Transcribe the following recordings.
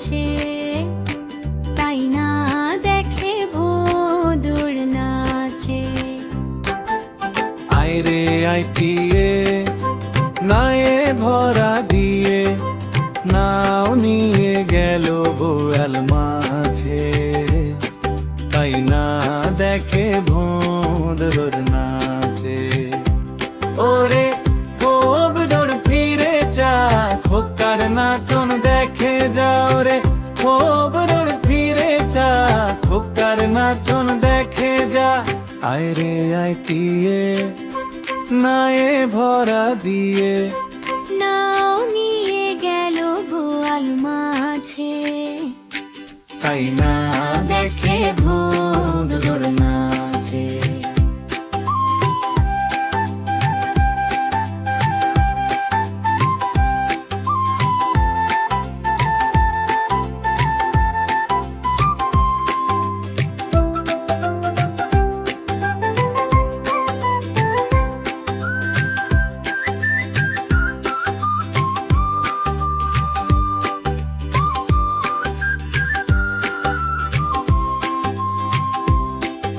আছে, তাই না দেখে ভোঁদড় নাচে। আইরে আইটিয়ে নায়ে ভরা দিয়ে, নাও নিয়ে গেল বোয়াল মাঝে, তাই না দেখে ভোঁদড় নাচে। ওরে ভোঁদড় ফিরে যা, খোকার নাচন দেখে যা। ওরে ভোঁদড় ফিরে যা, খোকার নাচন দেখে যা। আইরে আইটিয়ে নায়ে ভরা দিয়ে, নাও নিয়ে গেল বোয়াল মাঝে, তাই না দেখে ভোঁদড় নাচে।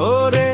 ওরে